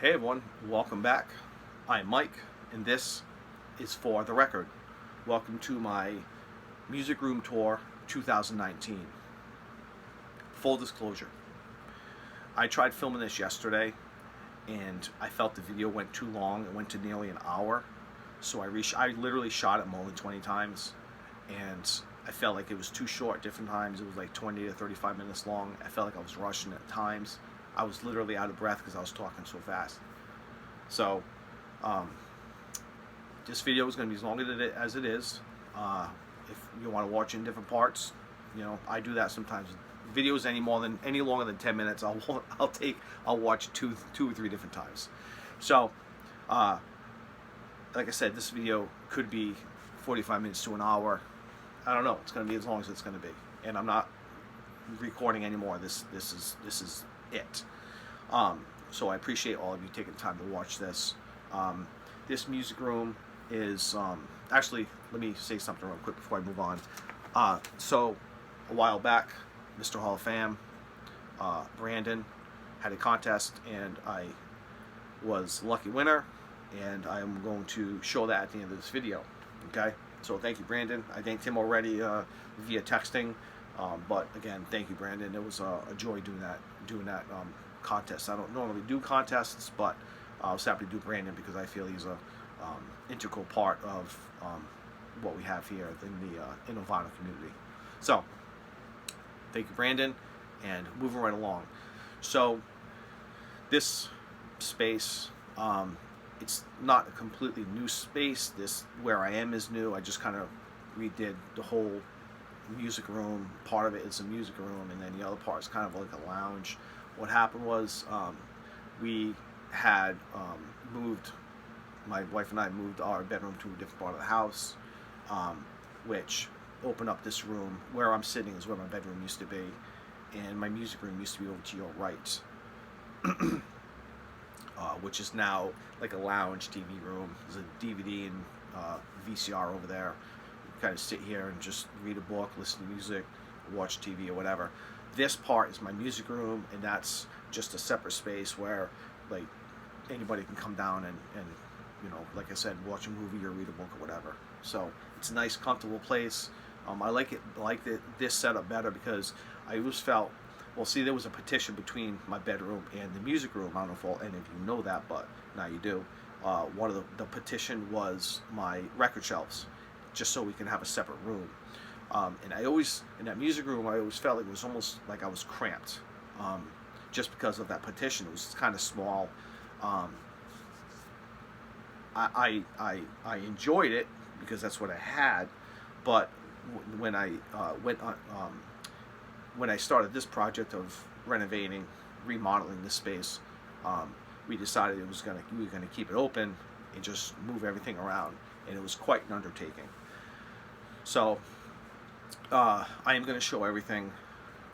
Hey everyone, welcome back. I'm Mike, and this is For the Record. Welcome to my Music Room Tour 2019. Full disclosure, I tried filming this yesterday, and I felt the video went too long. It went to nearly an hour, so I literally shot it more than 20 times, and I felt like it was too short different times. It was like 20 to 35 minutes long. I felt like I was rushing at times. I was literally out of breath because I was talking so fast. So, this video is going to be as long as it is. If you want to watch in different parts, I do that sometimes. Videos any longer than 10 minutes, I'll watch two or three different times. So, like I said, this video could be 45 minutes to an hour. I don't know. It's going to be as long as it's going to be, and I'm not recording anymore. This is it. So I appreciate all of you taking the time to watch this. This music room is actually, let me say something real quick before I move on. So a while back, Mr. Hall of Fame, Brandon, had a contest, and I was lucky winner, and I'm going to show that at the end of this video. Okay, so thank you, Brandon. I thanked him already via texting, but again, thank you, Brandon. It was a joy doing that contest. I don't normally do contests, but I was happy to do Brandon because I feel he's a integral part of what we have here in the vinyl community. So thank you, Brandon, and moving right along. So this space, it's not a completely new space. This where I am is new. I just kind of redid the whole music room. Part of it is a music room, and then the other part is kind of like a lounge. What happened was we had moved, my wife and I moved our bedroom to a different part of the house, which opened up this room. Where I'm sitting is where my bedroom used to be, and my music room used to be over to your right, which is now like a lounge TV room. There's a DVD and VCR over there. You kind of sit here and just read a book, listen to music, watch TV or whatever. This part is my music room, and that's just a separate space where like anybody can come down and like I said, watch a movie or read a book or whatever. So it's a nice, comfortable place. I like this setup better because I always felt, well, see, there was a partition between my bedroom and the music room. I don't know if any of you know that, but now you do. One of the partition was my record shelves, just so we can have a separate room. And I always, in that music room, I always felt like it was almost like I was cramped, just because of that partition. It was kind of small. I enjoyed it because that's what I had, but when I when I started this project of renovating, remodeling this space, we decided we were gonna keep it open and just move everything around, and it was quite an undertaking. So I am going to show everything.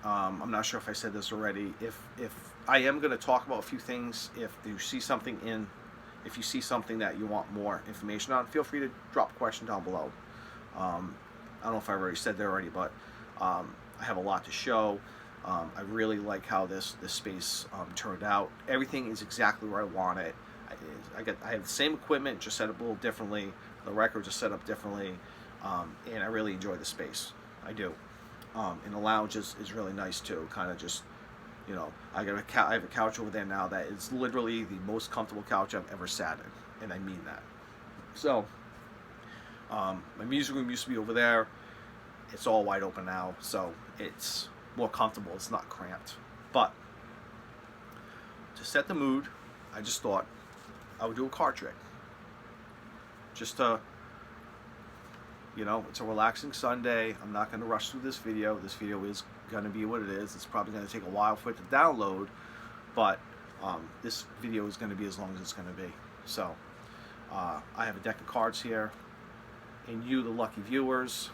I'm not sure if I said this already. If I am going to talk about a few things, if you see something that you want more information on, feel free to drop a question down below. I don't know if I already said that already, but I have a lot to show. I really like how this space turned out. Everything is exactly where I want it. I have the same equipment, just set up a little differently. The records are set up differently, and I really enjoy the space. I do. And the lounge is really nice too. Kind of just, I have a couch over there now that is literally the most comfortable couch I've ever sat in, and I mean that. So, my music room used to be over there. It's all wide open now, so it's more comfortable. It's not cramped. But to set the mood, I just thought I would do a card trick. Just to, it's a relaxing Sunday. I'm not going to rush through this video. This video is going to be what it is. It's probably going to take a while for it to download, but this video is going to be as long as it's going to be. So I have a deck of cards here, and you, the lucky viewers,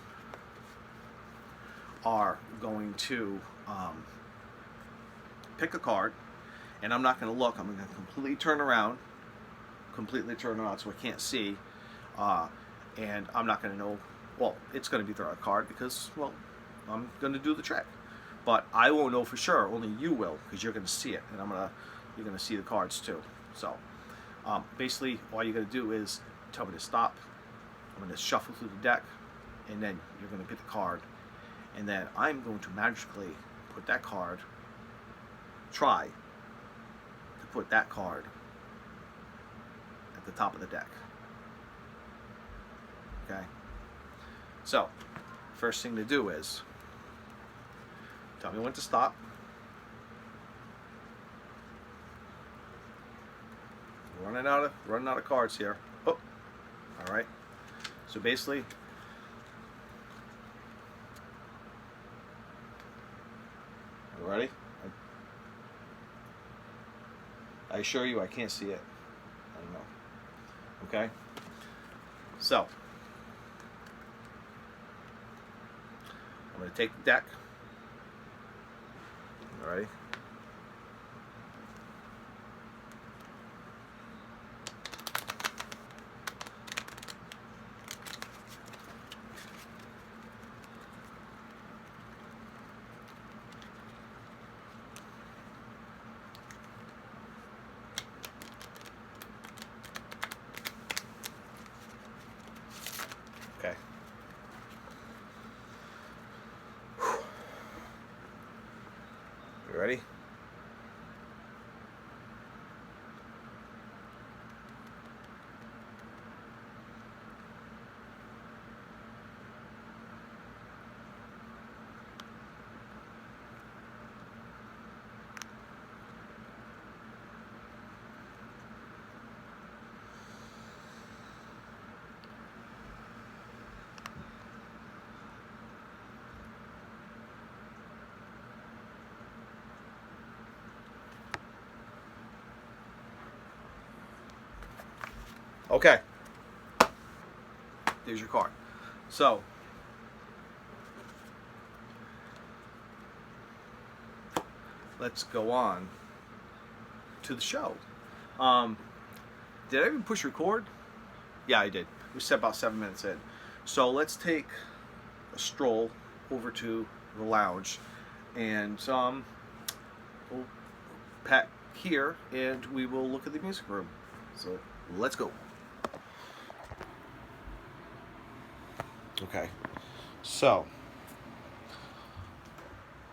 are going to pick a card, and I'm not going to look. I'm going to completely turn around so I can't see, and I'm not going to know. Well, it's going to be the right card because, well, I'm going to do the trick. But I won't know for sure. Only you will, because you're going to see it, and you're going to see the cards too. So basically, all you got to do is tell me to stop. I'm going to shuffle through the deck, and then you're going to pick the card, and then I'm going to magically put that card, try to put that card at the top of the deck. Okay? So, first thing to do is tell me when to stop. Running out of cards here. Oh, all right. So basically, you ready? I assure you, I can't see it. I don't know. Okay. So I'm going to take the deck. All right. Okay. You ready? Okay. There's your card. So, let's go on to the show. Did I even push record? Yeah, I did. We said about 7 minutes in. So let's take a stroll over to the lounge, and we'll pack here, and we will look at the music room. So let's go. Okay, so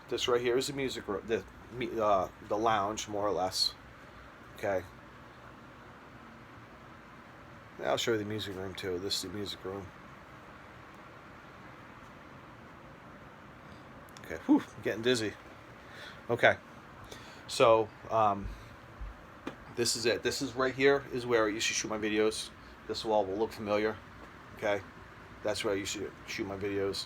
this right here is the music room, the lounge, more or less. Okay, I'll show you the music room too. This is the music room. Okay, whew, I'm getting dizzy. Okay, so this is it. This is right here is where I used to shoot my videos. This wall will look familiar. Okay. That's where I used to shoot my videos.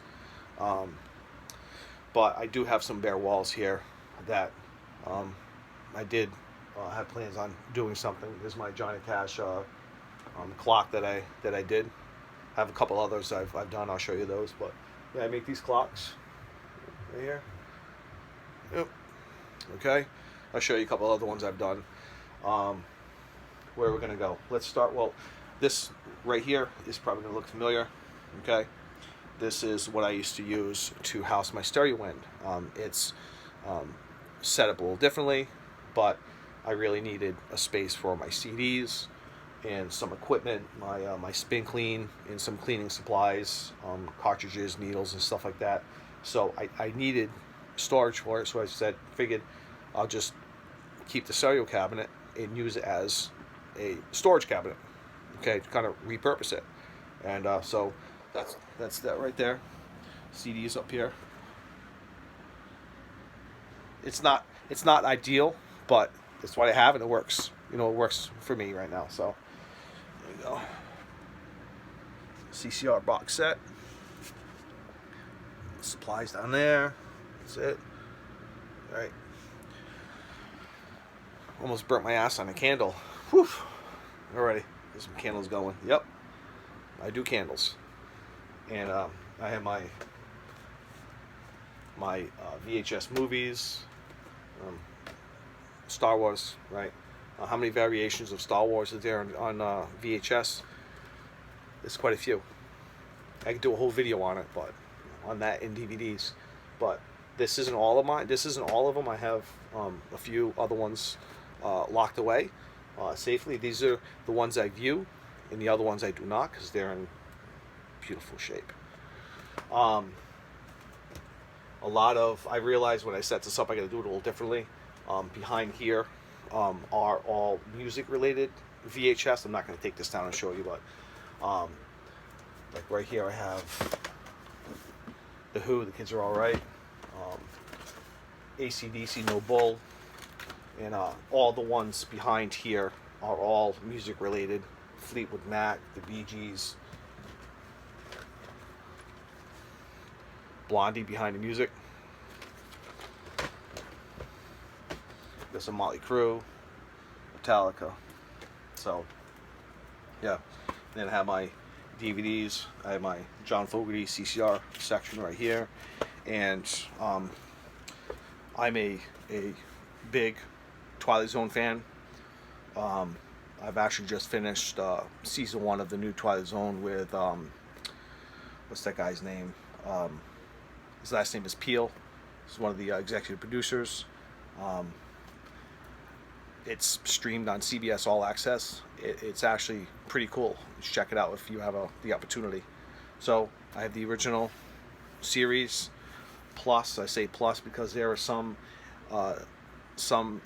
But I do have some bare walls here that I did have plans on doing something. This is my Johnny Cash clock that I did. I have a couple others I've done. I'll show you those. But yeah, I make these clocks right here. Yep. Okay. I'll show you a couple other ones I've done. Where we're gonna go? Let's start. Well, this right here is probably gonna look familiar. Okay, this is what I used to use to house my stereo in. It's set up a little differently, but I really needed a space for my CDs and some equipment, my spin clean and some cleaning supplies, cartridges, needles, and stuff like that. So I needed storage for it. So I figured I'll just keep the stereo cabinet and use it as a storage cabinet. Okay, to kind of repurpose it, and so. That's that right there. CDs up here. It's not ideal, but it's what I have, and it works. You know, it works for me right now. So there you go. CCR box set. Supplies down there. That's it. All right. Almost burnt my ass on a candle. Whew. Alrighty. Get some candles going. Yep. I do candles. And I have my VHS movies, Star Wars, right? How many variations of Star Wars are there on VHS? There's quite a few. I could do a whole video on it, but on that in DVDs. But this isn't all of mine. This isn't all of them. I have a few other ones locked away, safely. These are the ones I view, and the other ones I do not because they're in beautiful shape. A lot of, I realized when I set this up, I got to do it a little differently. Behind here are all music related VHS. I'm not going to take this down and show you, but like right here I have The Who, The Kids Are Alright, AC/DC, No Bull, and all the ones behind here are all music related. Fleetwood Mac, the Bee Gees, Blondie behind the music. There's some Motley Crue, Metallica. So, yeah. Then I have my DVDs. I have my John Fogerty CCR section right here. And I'm a big Twilight Zone fan. I've actually just finished season 1 of the new Twilight Zone with, what's that guy's name? His last name is Peel. He's one of the executive producers. It's streamed on CBS All Access. It's actually pretty cool. Just check it out if you have the opportunity. So I have the original series plus. I say plus because there are some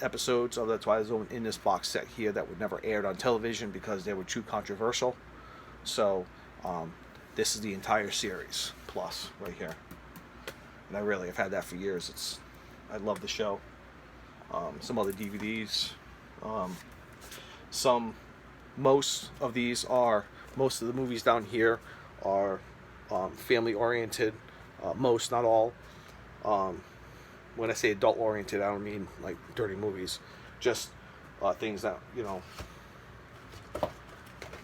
episodes of the Twilight Zone in this box set here that were never aired on television because they were too controversial. So this is the entire series plus right here. And I really have had that for years. I love the show. Some other DVDs. Most of the movies down here are family oriented. Most, not all. When I say adult oriented, I don't mean like dirty movies. Just things that,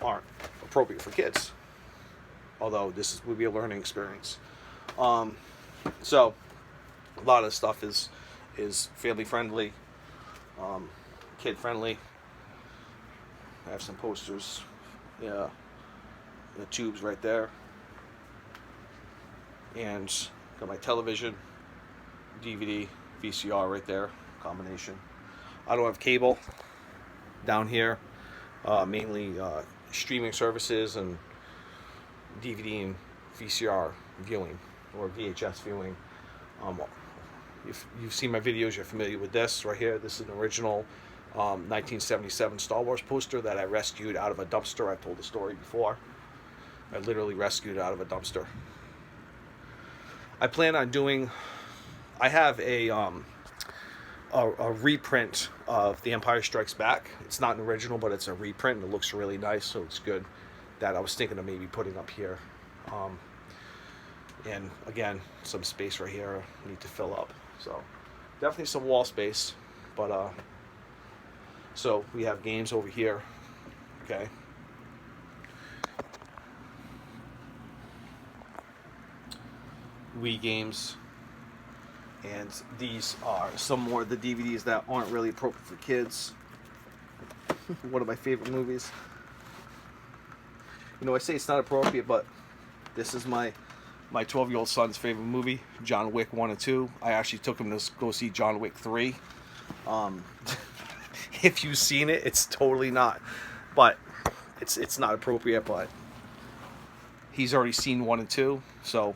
aren't appropriate for kids. Although this would be a learning experience. So a lot of stuff is family friendly, kid friendly. I have some posters, the tubes right there, and got my television, DVD, VCR right there, combination. I don't have cable down here, mainly streaming services and DVD and VCR viewing or VHS viewing. If you've seen my videos, you're familiar with this right here. This is an original 1977 Star Wars poster that I rescued out of a dumpster. I've told the story before. I literally rescued it out of a dumpster. I plan on doing, I have a reprint of The Empire Strikes Back. It's not an original, but it's a reprint and it looks really nice, so it's good. That I was thinking of maybe putting up here. And again, some space right here I need to fill up. So definitely some wall space, but so we have games over here. Okay. Wii games. And these are some more of the DVDs that aren't really appropriate for kids. One of my favorite movies. I say it's not appropriate, but this is my 12-year-old son's favorite movie, John Wick 1 and 2. I actually took him to go see John Wick 3. If you've seen it, it's totally not. But it's not appropriate, but he's already seen 1 and 2, so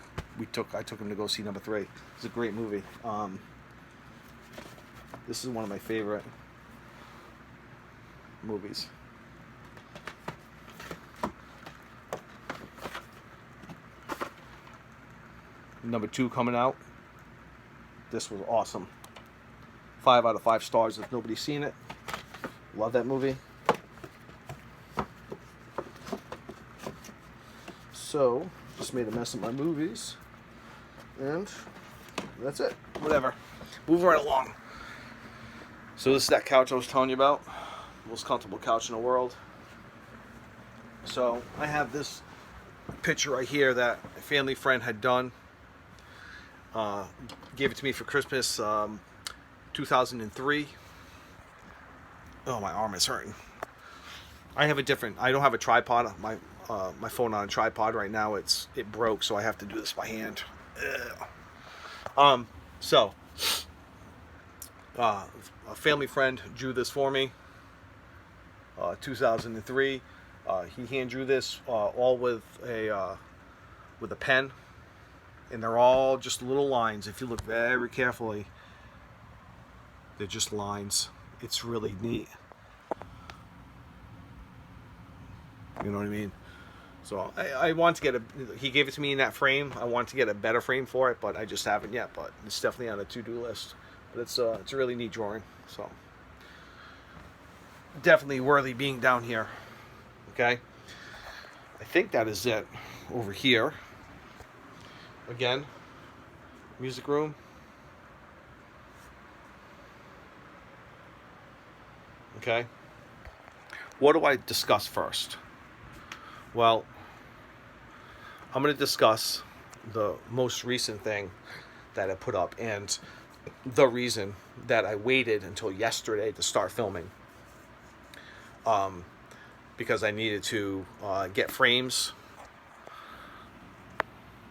I took him to go see number 3. It's a great movie. This is one of my favorite movies. Number 2 coming out. This was awesome. 5 out of 5 stars if nobody's seen it. Love that movie. So, just made a mess of my movies. And that's it. Whatever. Moving right along. So this is that couch I was telling you about. Most comfortable couch in the world. So I have this picture right here that a family friend had done. Gave it to me for Christmas, 2003. Oh, my arm is hurting. I don't have a tripod. My phone on a tripod right now. It broke, so I have to do this by hand. So a family friend drew this for me. 2003. He hand drew this all with a pen, and they're all just little lines. If you look very carefully, they're just lines. It's really neat. You know what I mean? So I want to get a. He gave it to me in that frame. I want to get a better frame for it, but I just haven't yet. But it's definitely on a to-do list. But it's a really neat drawing. So definitely worthy being down here. Okay. I think that is it over here. Again, music room. Okay. What do I discuss first? Well, I'm going to discuss the most recent thing that I put up and the reason that I waited until yesterday to start filming. Because I needed to get frames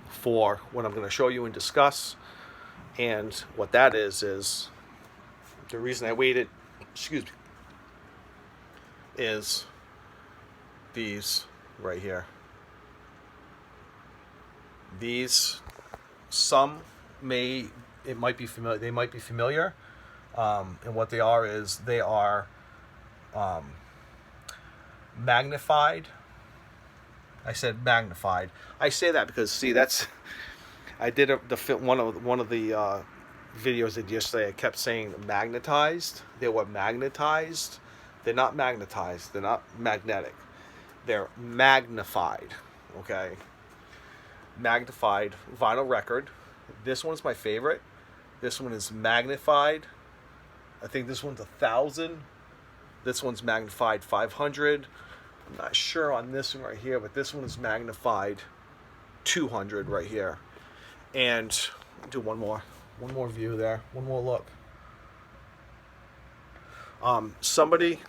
for what I'm going to show you and discuss. And what that is the reason I waited, excuse me, is these right here. These, it might be familiar. They might be familiar, and what they are is they are magnified. I said magnified. I say that because see, that's I did one of the videos that yesterday. I kept saying magnetized. They were magnetized. They're not magnetized. They're not magnetic. They're magnified. Okay. Magnified vinyl record. This one's my favorite. This one is magnified. I think this one's 1,000. This one's magnified 500. I'm not sure on this one right here, but this one is magnified 200 right here. And I'll do one more view there, one more look. Somebody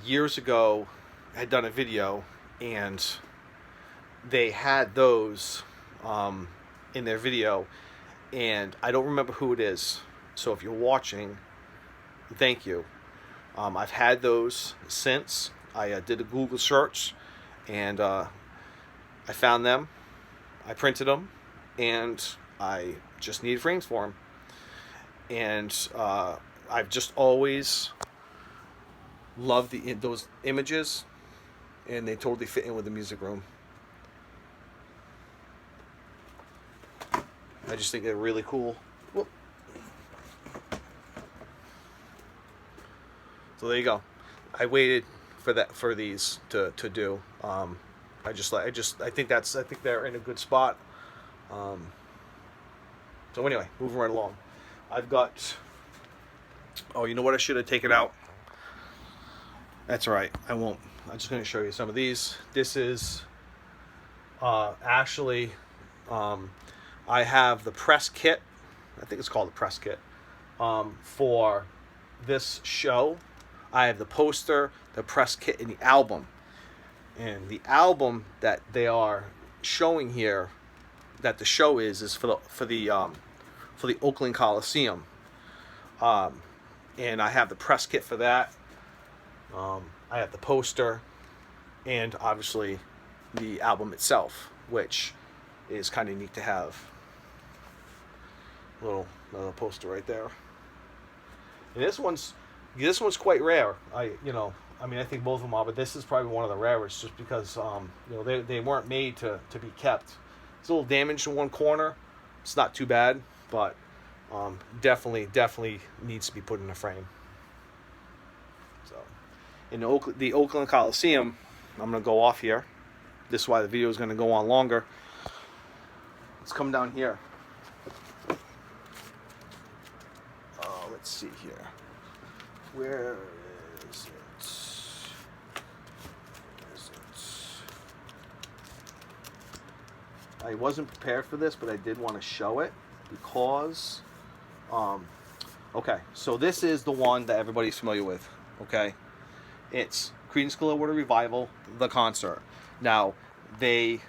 years ago had done a video, and they had those in their video, and I don't remember who it is. So if you're watching, thank you. I've had those since. I did a Google search, and I found them. I printed them, and I just needed frames for them. And I've just always loved those images, and they totally fit in with the music room. I just think they're really cool. Whoop. So there you go. I waited for these to do. I think they're in a good spot. So anyway, moving right along. I've got. Oh, you know what? I should have taken out. That's all right. I won't. I'm just going to show you some of these. This is actually. I have the press kit. I think it's called the press kit for this show. I have the poster, the press kit, and the album. And the album that they are showing here, that the show is for the Oakland Coliseum. And I have the press kit for that. I have the poster, and obviously the album itself, which is kind of neat to have. Little poster right there. And this one's quite rare. I think both of them are, but this is probably one of the rarest, just because they weren't made to be kept. It's a little damaged in one corner. It's not too bad, but definitely needs to be put in a frame. So, in the Oakland Coliseum, I'm gonna go off here. This is why the video is gonna go on longer. Let's come down here. Let's see here. Where is it? I wasn't prepared for this, but I did want to show it because, okay, so this is the one that everybody's familiar with, okay? It's Creedence Clearwater Revival, the concert. Now, it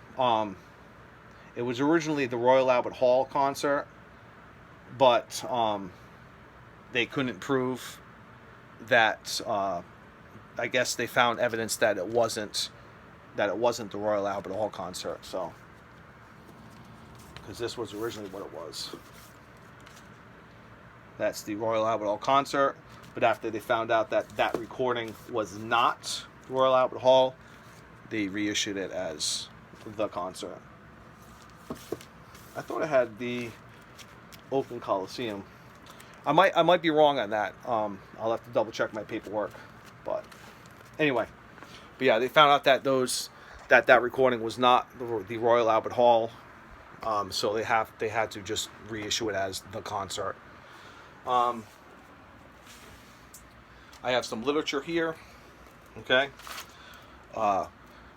was originally the Royal Albert Hall concert, but they couldn't prove that I guess they found evidence that it wasn't the Royal Albert Hall concert. So, because this was originally what it was. That's the Royal Albert Hall concert. But after they found out that that recording was not Royal Albert Hall, they reissued it as the concert. I thought it had the Oakland Coliseum. I might be wrong on that. I'll have to double check my paperwork. But anyway, but yeah, they found out that that recording was not the Royal Albert Hall. So they had to just reissue it as the concert. I have some literature here. Okay.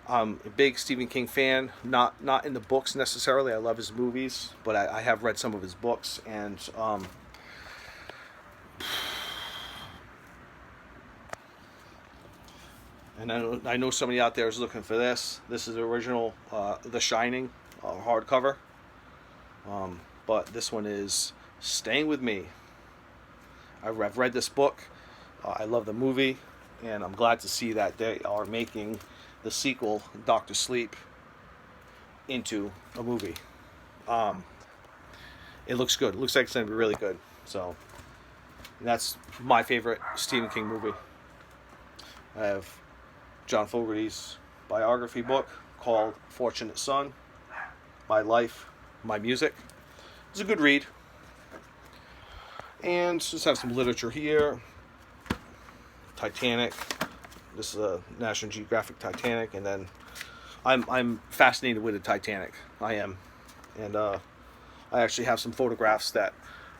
I'm a big Stephen King fan. Not in the books necessarily. I love his movies, but I have read some of his books, and I know somebody out there is looking for this. This is the original The Shining hardcover, but this one is Staying With Me. I've read this book. I love the movie, and I'm glad to see that they are making the sequel, Dr. Sleep, into a movie. It looks good. It looks like it's going to be really good. So, that's my favorite Stephen King movie. I have John Fogerty's biography book called Fortunate Son, My Life, My Music. It's a good read. And just have some literature here. Titanic. This is a National Geographic Titanic, and then I'm fascinated with the Titanic. I am, and I actually have some photographs that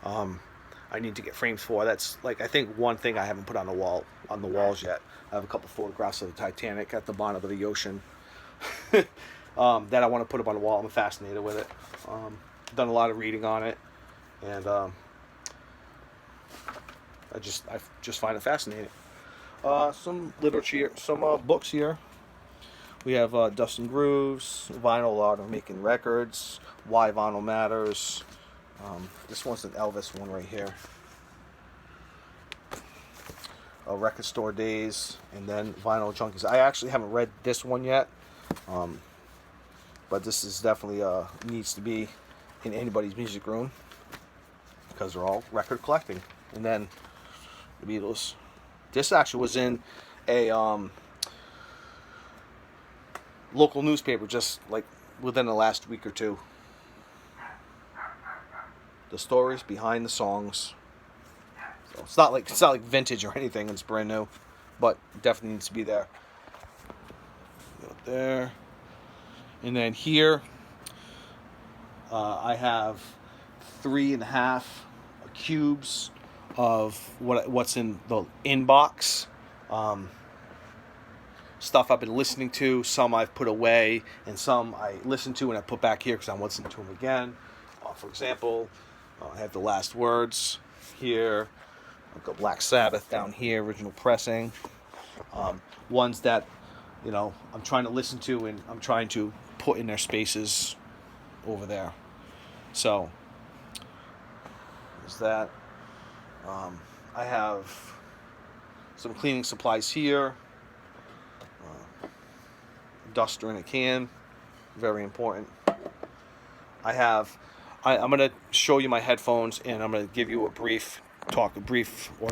I need to get frames for. That's like, I think, one thing I haven't put on the walls yet. I have a couple photographs of the Titanic at the bottom of the ocean that I want to put up on the wall. I'm fascinated with it. Done a lot of reading on it, and I just find it fascinating. Some literature, some books here. We have Dust and Grooves, Vinyl Art of Making Records, Why Vinyl Matters. This one's an Elvis one right here. Record Store Days, and then Vinyl Junkies. I actually haven't read this one yet, but this is definitely needs to be in anybody's music room because they're all record collecting. And then the Beatles. This actually was in a local newspaper just like within the last week or two. The stories behind the songs. So it's not like vintage or anything. It's brand new, but definitely needs to be there. Go there, and then here I have 3.5 cubes of what's in the inbox. Stuff I've been listening to, some I've put away, and some I listen to and I put back here because I'm listening to them again. For example, I have The Last Words here. I've got Black Sabbath down here, original pressing. Ones that, I'm trying to listen to and I'm trying to put in their spaces over there. So, there's that. I have some cleaning supplies here. Duster in a can, very important. I'm going to show you my headphones, and I'm going to give you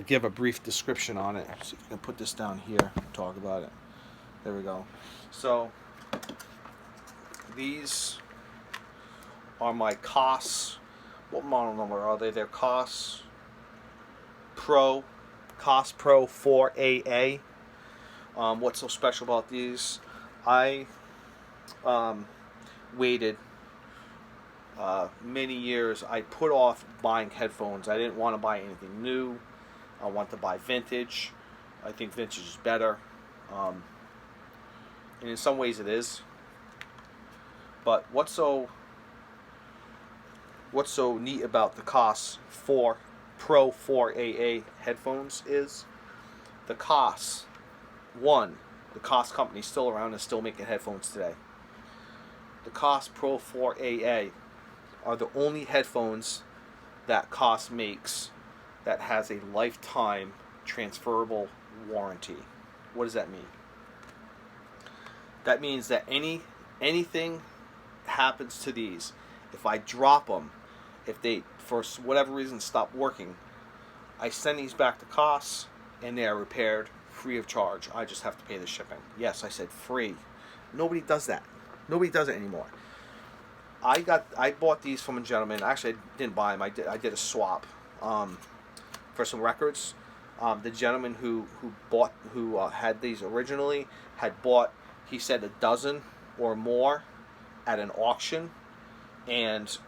give a brief description on it. So you can put this down here and talk about it. There we go. So these are my COS. What model number are they? They're COS Pro 4AA. What's so special about these? I waited many years. I put off buying headphones. I didn't want to buy anything new. I want to buy vintage. I think vintage is better. And in some ways it is. But what's so neat about the COS Pro 4AA headphones is the COS the COS company is still around and still making headphones today. The COS Pro 4AA are the only headphones that COS makes that has a lifetime transferable warranty. What does that mean? That means that anything happens to these, if I drop them, if they for whatever reason stop working, I send these back to COS and they are repaired free of charge. I just have to pay the shipping. Yes, I said free. Nobody does that. Nobody does it anymore. I bought these from a gentleman. Actually, I didn't buy them. I did a swap for some records. The gentleman who had these originally had bought, he said, a dozen or more at an auction, and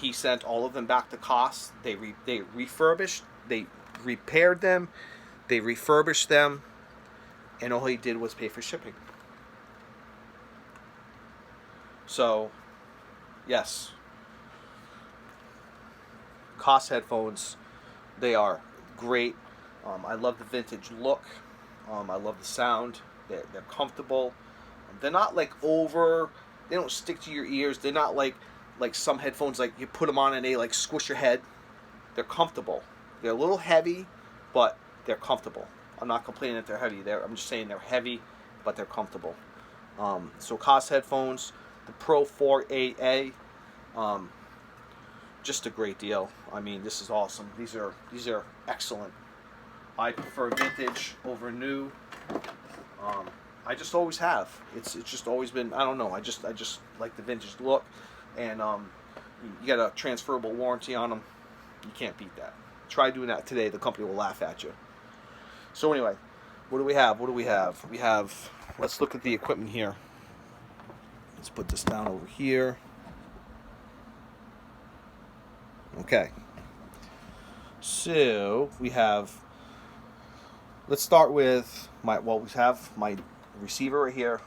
he sent all of them back to COS. They refurbished, they repaired them, they refurbished them, and all he did was pay for shipping. So, yes, COS headphones, they are great. I love the vintage look. I love the sound. They're comfortable. They're not like over. They don't stick to your ears. They're not like some headphones, like you put them on and they like squish your head. They're comfortable. They're a little heavy, but they're comfortable. I'm not complaining that they're heavy. I'm just saying they're heavy, but they're comfortable. So COS headphones, the Pro 4AA, just a great deal. I mean, this is awesome. These are excellent. I prefer vintage over new. I just always have. It's just always been. I don't know. I just like the vintage look, and you get a transferable warranty on them. You can't beat that. Try doing that today. The company will laugh at you. So anyway, what do we have? We have. Let's look at the equipment here. Let's put this down over here. Okay. So we have. Let's start with we have my receiver right here.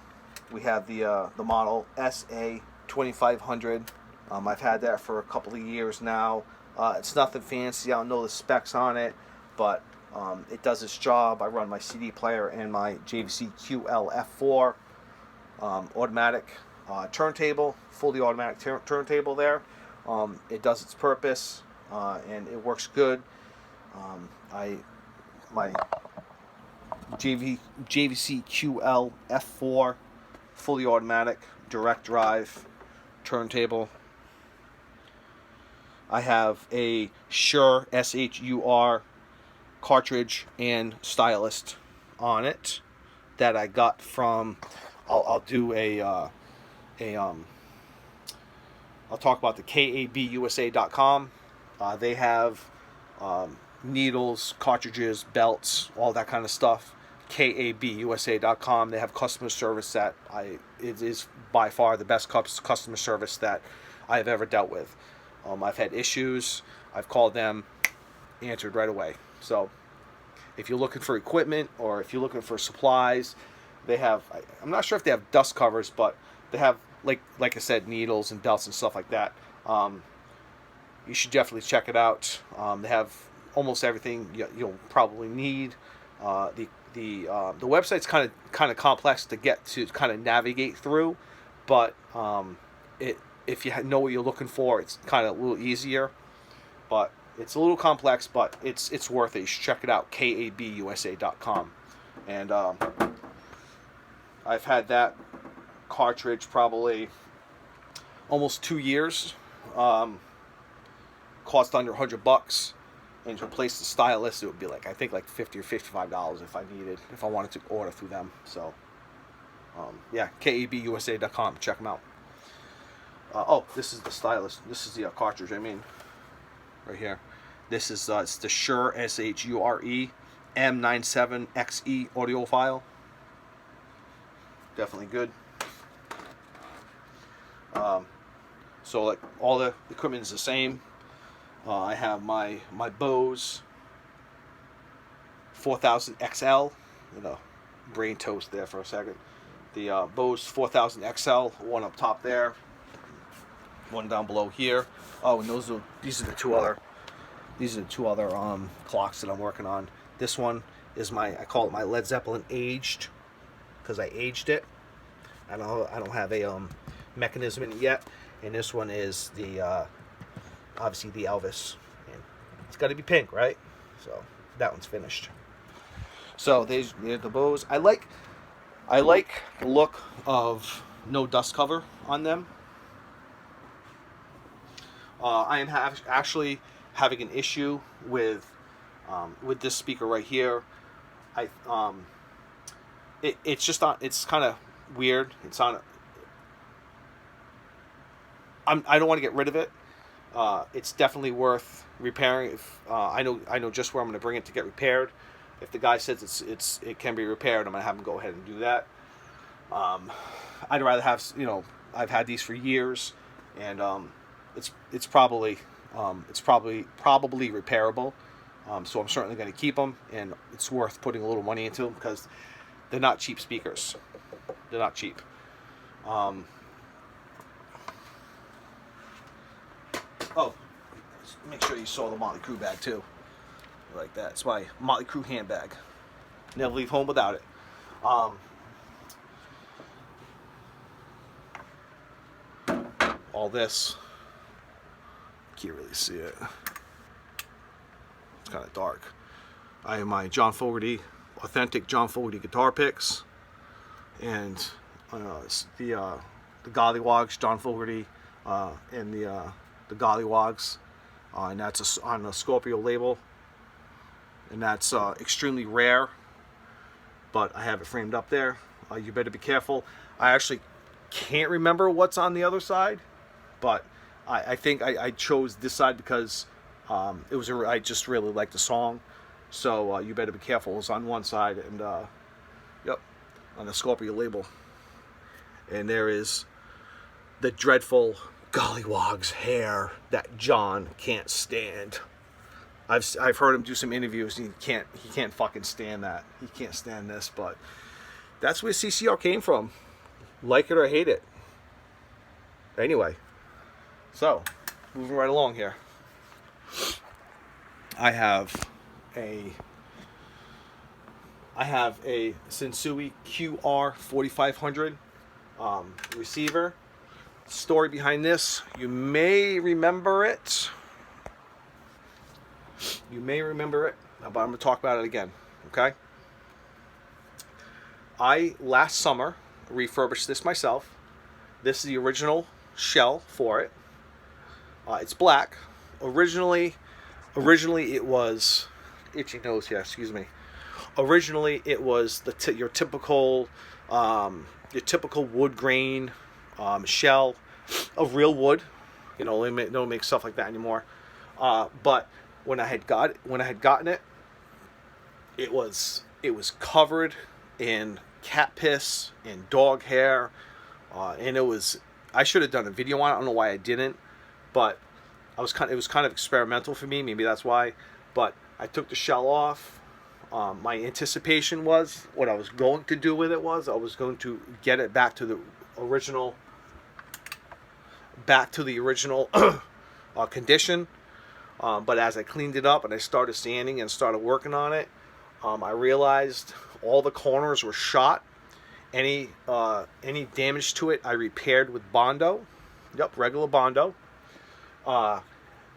We have the model SA2500. I've had that for a couple of years now. It's nothing fancy. I don't know the specs on it, but it does its job. I run my CD player and my JVC QL-F4 automatic turntable, fully automatic turntable there. It does its purpose, and it works good. My JVC QL-F4 fully automatic direct drive turntable. I have a Shure SHUR cartridge and stylist on it that I got from. I'll talk about the KABUSA.com. They have needles, cartridges, belts, all that kind of stuff. KABUSA.com. They have customer service that it is by far the best customer service that I have ever dealt with. I've had issues. I've called them, answered right away. So if you're looking for equipment or if you're looking for supplies, they have. I'm not sure if they have dust covers, but they have like I said, needles and belts and stuff like that. You should definitely check it out. They have almost everything you'll probably need. The website's kind of complex to get to, kind of navigate through, but if you know what you're looking for, it's kind of a little easier. But it's a little complex, but it's worth it. You should check it out. KABUSA.com, and I've had that cartridge probably almost 2 years. Cost under $100, and to replace the stylist, it would be like $50 or $55 if I wanted to order through them. So yeah, KABUSA.com. Check them out. This is the stylist. This is the cartridge. I mean, right here. This is it's the Shure SHURE M97XE audiophile. Definitely good. So like all the equipment is the same. I have my Bose 4000 XL. Brain toast there for a second. The Bose 4000 XL, one up top there, one down below here. Oh, and these are the two other clocks that I'm working on. This one is I call it my Led Zeppelin aged, because I aged it. I don't have a mechanism in it yet. And this one is the obviously the Elvis, and it's got to be pink, right? So that one's finished. So there's the Bose. I like the look of no dust cover on them. I am actually having an issue with this speaker right here. It's just not. It's kind of weird. It's on. I don't want to get rid of it. It's definitely worth repairing. If I know just where I'm going to bring it to get repaired. If the guy says it can be repaired, I'm going to have him go ahead and do that. I'd rather have, I've had these for years, and it's probably repairable. So I'm certainly going to keep them, and it's worth putting a little money into them because they're not cheap speakers. They're not cheap. Oh, make sure you saw the Motley Crue bag too. Like that. It's my Motley Crue handbag. Never leave home without it. All this. Can't really see it. It's kind of dark. I have my John Fogerty, authentic John Fogerty guitar picks, and the Gollywogs, John Fogerty, and the Gollywogs, and that's on a Scorpio label. And that's extremely rare, but I have it framed up there. You better be careful. I actually can't remember what's on the other side, but I think I chose this side because I just really like the song. So you better be careful. It's on one side, and yep, on the Scorpio label. And there is the dreadful Gollywogs hair that John can't stand. I've heard him do some interviews, and he can't fucking stand that. He can't stand this, but that's where CCR came from. Like it or hate it. Anyway, so moving right along here. I have a Sensui QR 4500 receiver. Story behind this, you may remember it. You may remember it, but I'm going to talk about it again, okay? I, last summer, refurbished this myself. This is the original shell for it. It's black. Originally it was... Itchy nose here, excuse me. Originally, it was your typical wood grain shell of real wood. They don't make stuff like that anymore. But when I had gotten it, it was covered in cat piss and dog hair, and I should have done a video on it. I don't know why I didn't, but it was kind of experimental for me. Maybe that's why. But I took the shell off. My anticipation was what I was going to do with it was I was going to get it back to the original condition. But as I cleaned it up and I started sanding and started working on it, I realized all the corners were shot. Any damage to it, I repaired with Bondo. Yep, regular Bondo.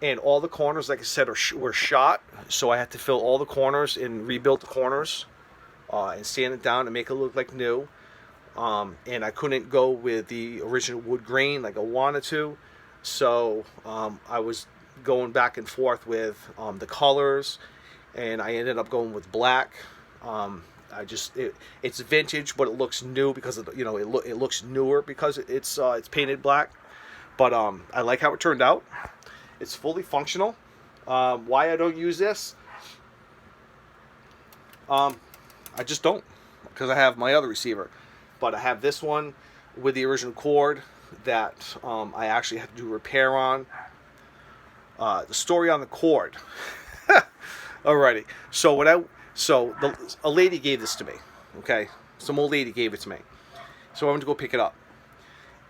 And all the corners, like I said, were shot. So I had to fill all the corners and rebuild the corners and sand it down and make it look like new. And I couldn't go with the original wood grain like I wanted to. So I was going back and forth with the colors, and I ended up going with black. It's vintage, but it looks new because it looks newer because it's painted black. But I like how it turned out. It's fully functional. Why I don't use this? I just don't, because I have my other receiver. But I have this one with the original cord that I actually had to do repair on. The story on the cord. Alrighty. A lady gave this to me. Okay, some old lady gave it to me. So I went to go pick it up,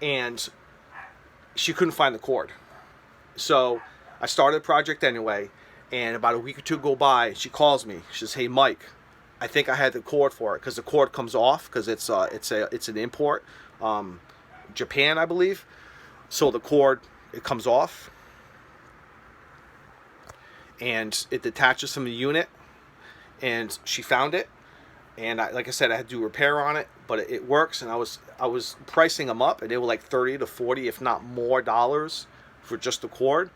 and she couldn't find the cord. So I started a project anyway, and about a week or two go by, she calls me. She says, "Hey, Mike, I think I had the cord for it because the cord comes off because it's an import, Japan, I believe. So the cord, it comes off, and it detaches from the unit. and she found it. And like I said, I had to do repair on it, but it works. And I was pricing them up, and they were like 30 to 40, if not more, dollars for just the cord.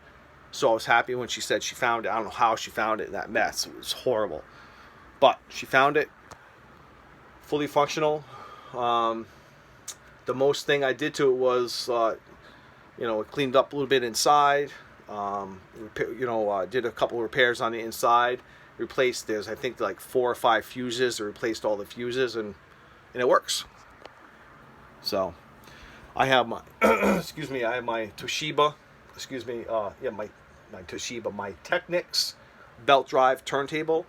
So I was happy when she said she found it. I don't know how she found it in that mess. It was horrible, but she found it, fully functional. The most thing I did to it was, it cleaned up a little bit inside. Did a couple of repairs on the inside. Replaced, there's I think like 4 or 5 fuses. I replaced all the fuses, and it works. So I have my excuse me, I have my Toshiba, my Toshiba, my Technics belt drive turntable.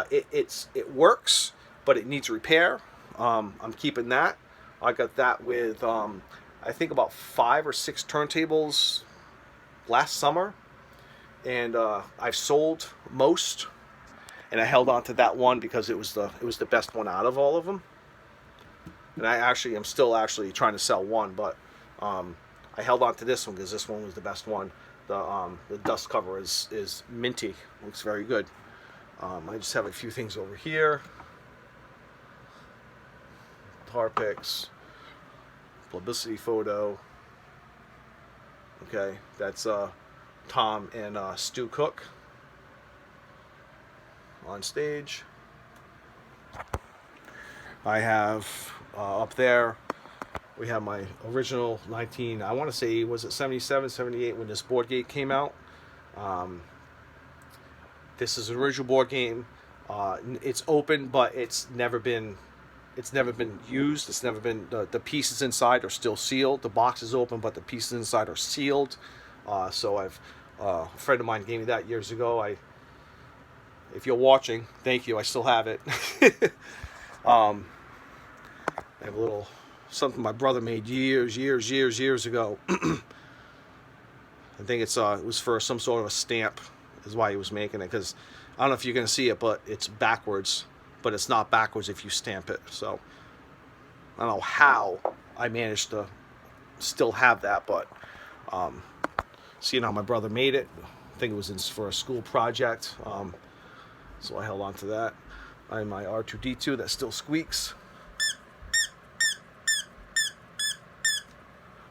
It works, but it needs repair. I'm keeping that. I got that with I think about 5 or 6 turntables last summer, and I've sold most. And I held on to that one because it was the best one out of all of them. And I'm still trying to sell one, but I held on to this one because this one was the best one. The dust cover is minty, looks very good. I just have a few things over here. Tar picks, publicity photo. Okay, that's Tom and Stu Cook on stage. I have up there, we have my original I want to say, was it 77, 78 when this board game came out. This is an original board game. It's open, but it's never been used. It's never been, the pieces inside are still sealed. The box is open, but the pieces inside are sealed. So a friend of mine gave me that years ago. If you're watching, thank you. I still have it. I have a little something my brother made years ago. I think it was for some sort of a stamp, is why he was making it. Because I don't know if you're going to see it, but it's backwards. But it's not backwards if you stamp it. So I don't know how I managed to still have that, but seeing how my brother made it, I think it was for a school project. So I held on to that. I have my R2-D2 that still squeaks.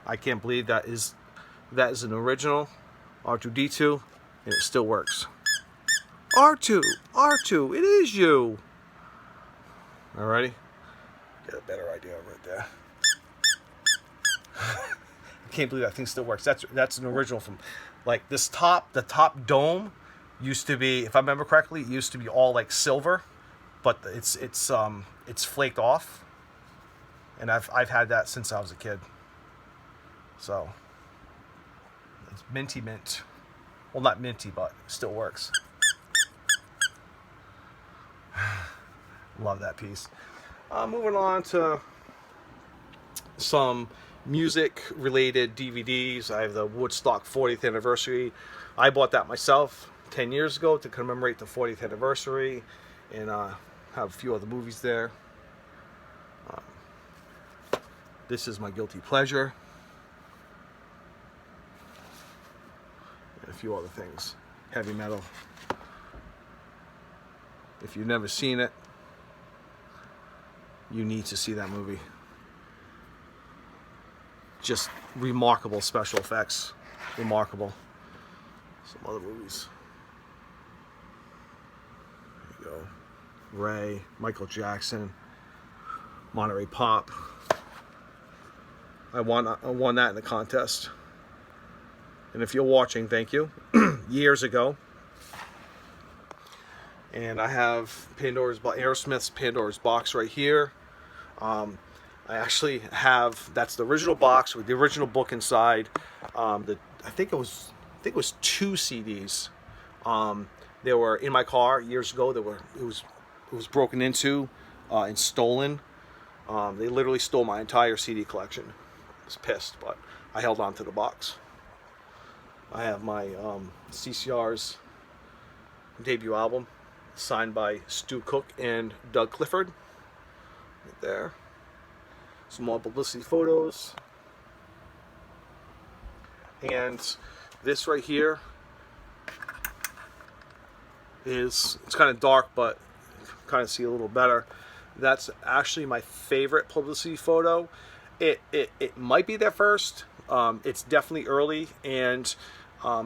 I can't believe that is an original R2-D2, and it still works. R2, it is you. Alrighty, get a better idea right there. I can't believe that thing still works. That's an original from, like, the top dome used to be, if I remember correctly, it used to be all like silver, but it's flaked off, and I've had that since I was a kid. So it's minty mint. Well, not minty, but it still works. Love that piece. Moving on to some music-related DVDs. I have the Woodstock 40th anniversary. I bought that myself 10 years ago to commemorate the 40th anniversary, and have a few other movies there. This is my guilty pleasure, and a few other things. Heavy metal. If you've never seen it, you need to see that movie. Just remarkable special effects. Remarkable. Some other movies. There you go. Ray, Michael Jackson, Monterey Pop. I won that in the contest. And if you're watching, thank you. Years ago. And I have Aerosmith's Pandora's Box right here. I actually have, that's the original box with the original book inside. I think it was 2 CDs. They were in my car years ago. It was broken into and stolen. They literally stole my entire CD collection. I was pissed, but I held on to the box. I have my CCR's debut album, signed by Stu Cook and Doug Clifford. Right there. Some more publicity photos. And this right here it's kind of dark, but kind of see a little better. That's actually my favorite publicity photo. It might be their first. It's definitely early, and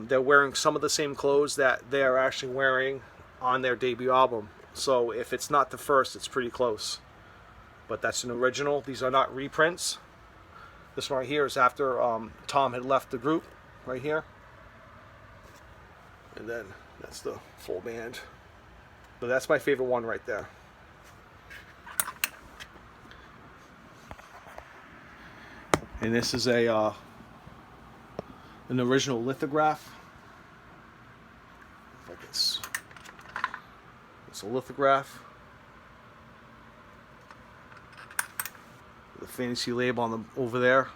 they're wearing some of the same clothes that they're actually wearing on their debut album. So if it's not the first, it's pretty close. But that's an original. These are not reprints. This one right here is after Tom had left the group, right here. And then that's the full band. But that's my favorite one right there. And this is an original lithograph. It's a lithograph. The fantasy label on the over there.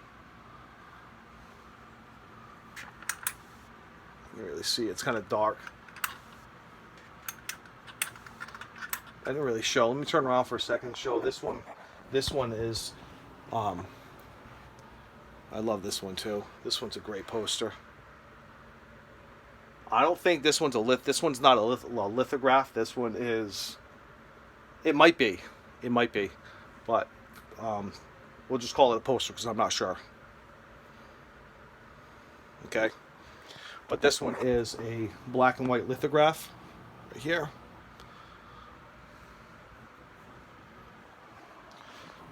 You can really see it's kind of dark. I didn't really show. Let me turn around for a second and show this one. This one is, I love this one too. This one's a great poster. I don't think this one's this one's not a lithograph. This one is, it might be, but we'll just call it a poster because I'm not sure. Okay, but this one is a black and white lithograph right here.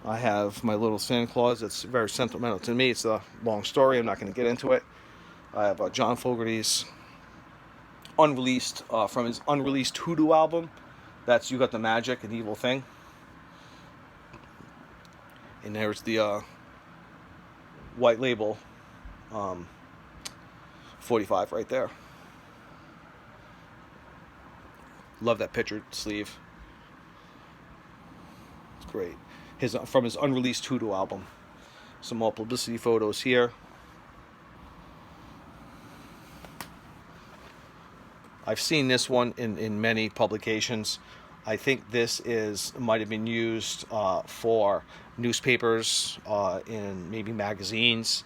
I have my little Santa Claus. It's very sentimental to me. It's a long story. I'm not going to get into it. I have John Fogerty's unreleased, from his unreleased Hoodoo album. That's You Got the Magic, An Evil Thing. And there's the white label 45 right there. Love that pictured sleeve. It's great. From his unreleased Hoodoo album. Some more publicity photos here. I've seen this one in many publications. I think this might have been used for newspapers, in maybe magazines,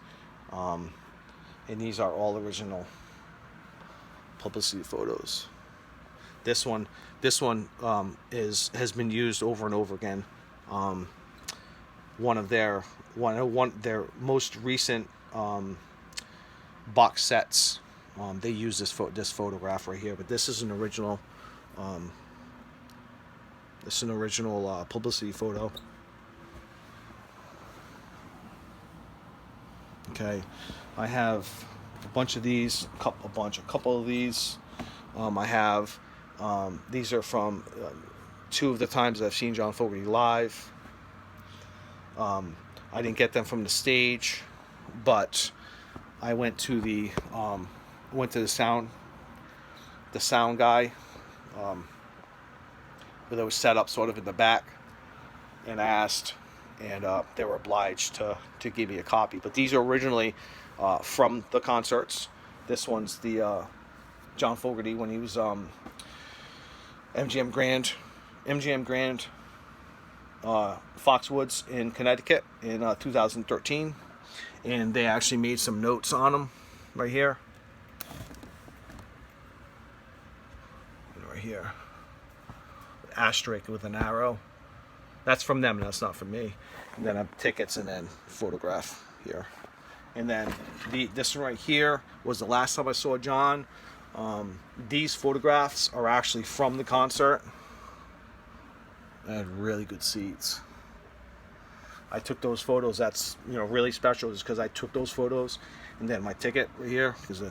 and these are all original publicity photos. This one has been used over and over again. One of their most recent box sets. They use this photograph right here, but this is an original. This is an original publicity photo. Okay, I have a bunch of these, a couple of these. I have these are from two of the times I've seen John Fogerty live. I didn't get them from the stage, but I went to the sound guy, where they was set up sort of in the back, and asked, and they were obliged to give me a copy. But these are originally from the concerts. This one's the John Fogerty when he was MGM Grand, Foxwoods in Connecticut in 2013, and they actually made some notes on them right here. And right here, asterisk with an arrow. That's from them. That's not from me. And then I have tickets and then photograph here. And then this one right here was the last time I saw John. These photographs are actually from the concert. I had really good seats. I took those photos. That's really special, just because I took those photos, and then my ticket right here, because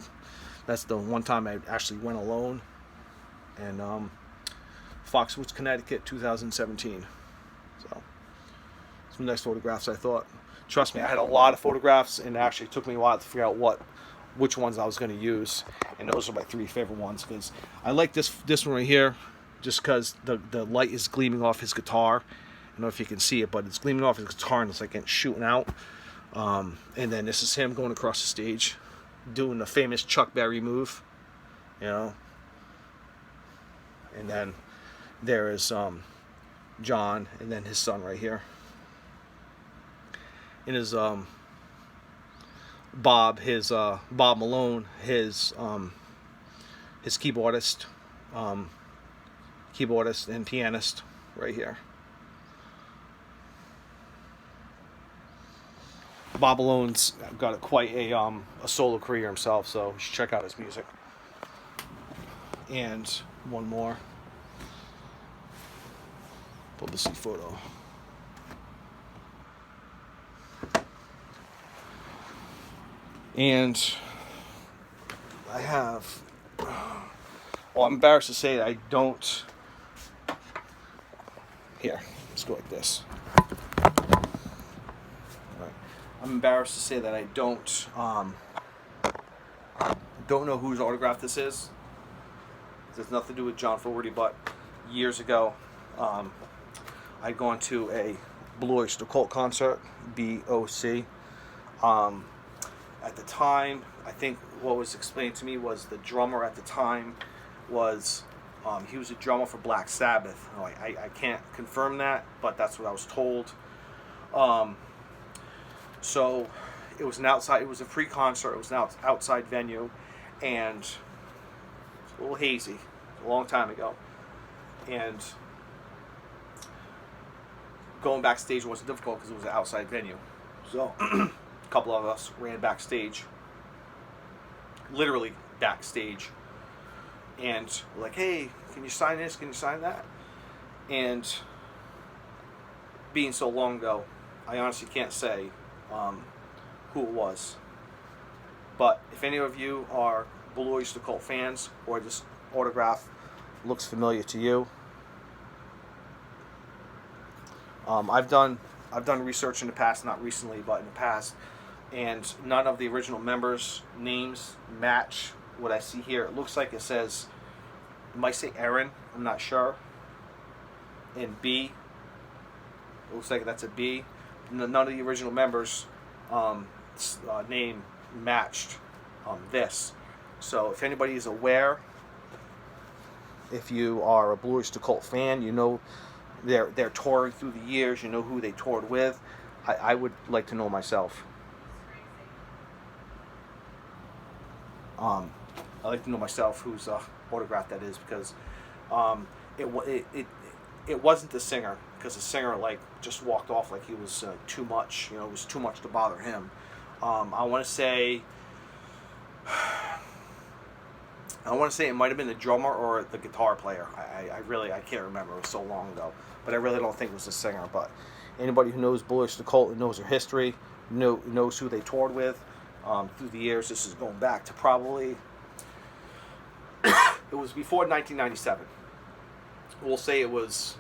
that's the one time I actually went alone. And Foxwoods, Connecticut, 2017. So some nice photographs, I thought. Trust me, I had a lot of photographs, and it actually took me a while to figure out which ones I was going to use. And those are my three favorite ones, because I like this one right here, just because the light is gleaming off his guitar. I don't know if you can see it, but it's gleaming off his guitar, and it's like it's shooting out. And then this is him going across the stage, doing the famous Chuck Berry move, And then there is John, and then his son right here. And his Bob Malone, his keyboardist, keyboardist and pianist right here. Bob Alone's got quite a solo career himself, so you should check out his music. And one more publicity photo. And I have, well, I'm embarrassed to say that I don't, here, let's go like this. I'm embarrassed to say that I don't know whose autograph this is. It has nothing to do with John Fogerty, but years ago, I'd gone to a Blue Oyster Cult concert, BOC. At the time, I think what was explained to me was the drummer at the time was, he was a drummer for Black Sabbath. I can't confirm that, but that's what I was told. So it was a free concert, it was an outside venue, and it was a little hazy. It was a long time ago. And going backstage wasn't difficult because it was an outside venue. So a couple of us ran backstage, literally backstage, and we're like, hey, can you sign this? Can you sign that? And being so long ago, I honestly can't say who it was. But if any of you are Blue Oyster Cult fans, or this autograph looks familiar to you, I've done research in the past, not recently, but in the past, and none of the original members' names match what I see here. It looks like it says, it might say Aaron, I'm not sure, and B. It looks like that's a B. None of the original members' name matched this. So if anybody is aware, if you are a Blue Oyster Cult fan, you know they're touring through the years, you know who they toured with. I would like to know myself. I'd like to know myself whose autograph that is, because it wasn't the singer, because the singer just walked off like he was too much. It was too much to bother him. I want to say it might have been the drummer or the guitar player. I can't remember. It was so long ago, but I really don't think it was the singer. But anybody who knows Blue Oyster Cult and knows their history, knows who they toured with through the years. This is going back to probably it was before 1997. We'll say it was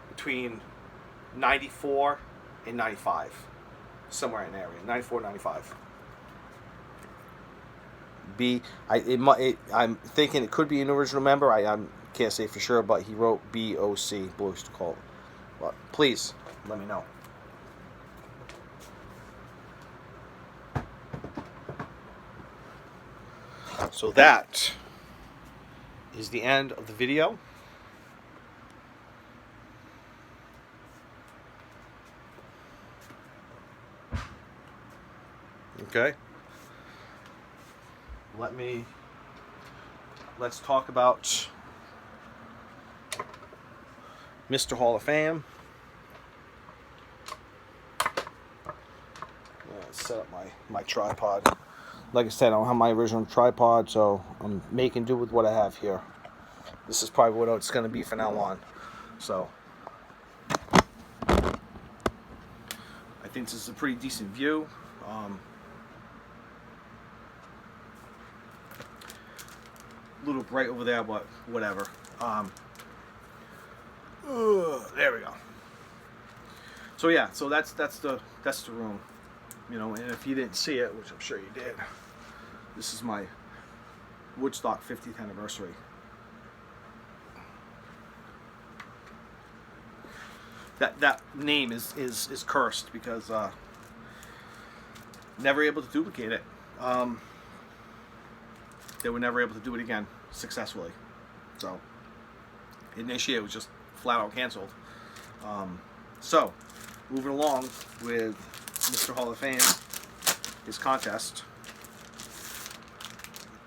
between 94 and 95, somewhere in the area, 94, 95. B. I'm thinking it could be an original member. I can't say for sure, but he wrote BOC, Blue Oyster Cult. But please let me know. So that is the end of the video. Okay. Let's talk about Mr. Hall of Fame. Let's set up my tripod. Like I said, I don't have my original tripod, so I'm making do with what I have here. This is probably what it's going to be from now on. So I think this is a pretty decent view. A little bright over there, but whatever. There we go. So yeah, so that's the room. And if you didn't see it, which I'm sure you did, this is my Woodstock 50th anniversary. That name is cursed because never able to duplicate it. They were never able to do it again successfully. So initially it was just flat out canceled. So moving along with Mr. Hall of Fame, his contest.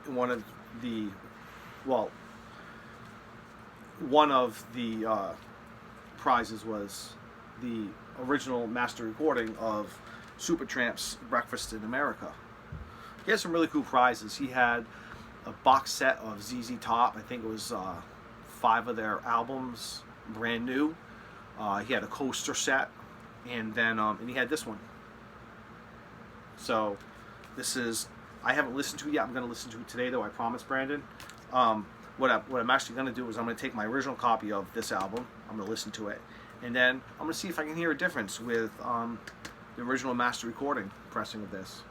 One of the, well, one of the prizes was the original master recording of Supertramp's Breakfast in America. He had some really cool prizes. He had a box set of ZZ Top. I think it was 5 of their albums, brand new. He had a coaster set, and then and he had this one. So this is, I haven't listened to it yet. I'm going to listen to it today, though. I promise, Brandon. What I'm actually going to do is I'm going to take my original copy of this album. I'm going to listen to it, and then I'm going to see if I can hear a difference with the original master recording pressing of this.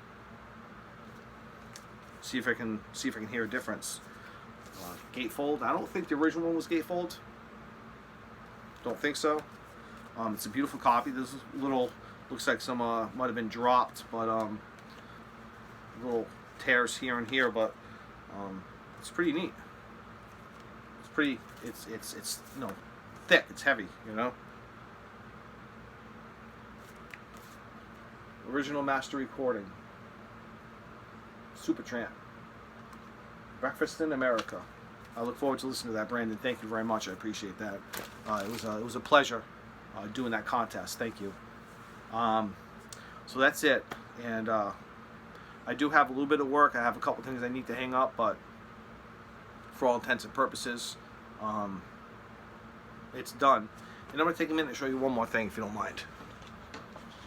See if I can hear a difference. Gatefold. I don't think the original one was gatefold. Don't think so. It's a beautiful copy. There's little, looks like some might have been dropped, but little tears here and here, but it's pretty neat. It's pretty. It's you know, thick. It's heavy. You know. Original master recording. Supertramp. Breakfast in America. I look forward to listening to that, Brandon. Thank you very much. I appreciate that. It was a pleasure doing that contest. Thank you. So that's it. And I do have a little bit of work. I have a couple things I need to hang up, but for all intents and purposes, it's done. And I'm going to take a minute to show you one more thing, if you don't mind.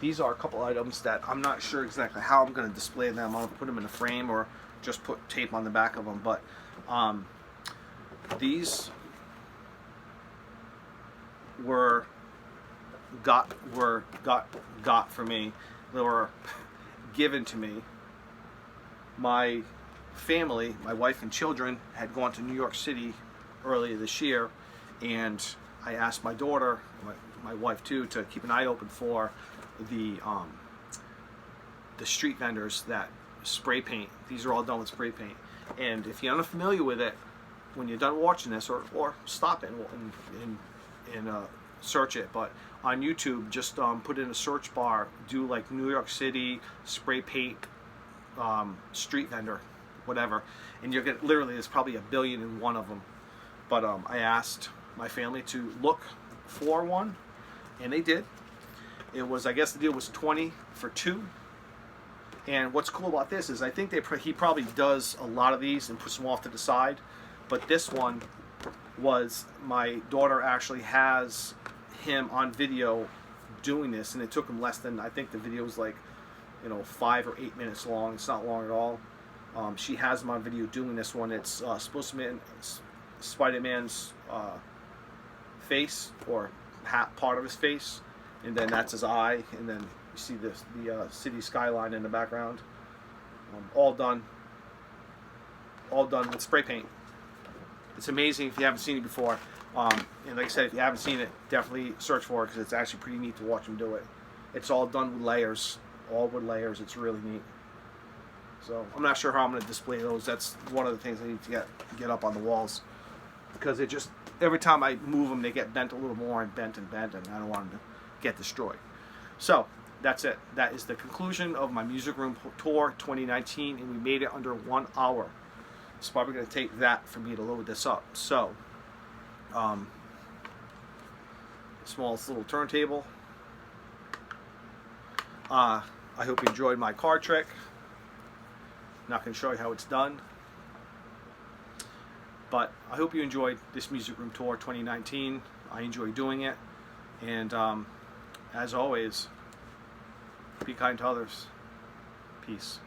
These are a couple items that I'm not sure exactly how I'm going to display them. I'm going to put them in a frame or just put tape on the back of them. But these were got for me. They were given to me. My family, my wife and children, had gone to New York City earlier this year, and I asked my daughter, my wife too, to keep an eye open for the street vendors that spray paint. These are all done with spray paint. And if you're unfamiliar with it, when you're done watching this, or stop it and search it. But on YouTube, just put in a search bar, do like New York City spray paint street vendor, whatever, and you'll get, literally there's probably 1,000,000,001 of them. But I asked my family to look for one, and they did. It was, I guess the deal was 20 for 2. And what's cool about this is I think he probably does a lot of these and puts them off to the side. But this one was, my daughter actually has him on video doing this, and it took him less than, I think the video was like, 5 or 8 minutes long. It's not long at all. She has him on video doing this one. It's supposed to be Spider-Man's face, or part of his face, and then that's his eye, and then you see the city skyline in the background. All done with spray paint. It's amazing if you haven't seen it before. And like I said, if you haven't seen it, definitely search for it, because it's actually pretty neat to watch him do it. It's all done with layers, It's really neat. So I'm not sure how I'm going to display those. That's one of the things I need to get up on the walls, because it just, every time I move them, they get bent a little more, and bent, and I don't want them to get destroyed. So that's it. That is the conclusion of my Music Room Tour 2019, and we made it under 1 hour. It's probably going to take that for me to load this up. So, smallest little turntable. I hope you enjoyed my card trick. I'm not going to show you how it's done, but I hope you enjoyed this Music Room Tour 2019. I enjoy doing it, and as always, be kind to others. Peace.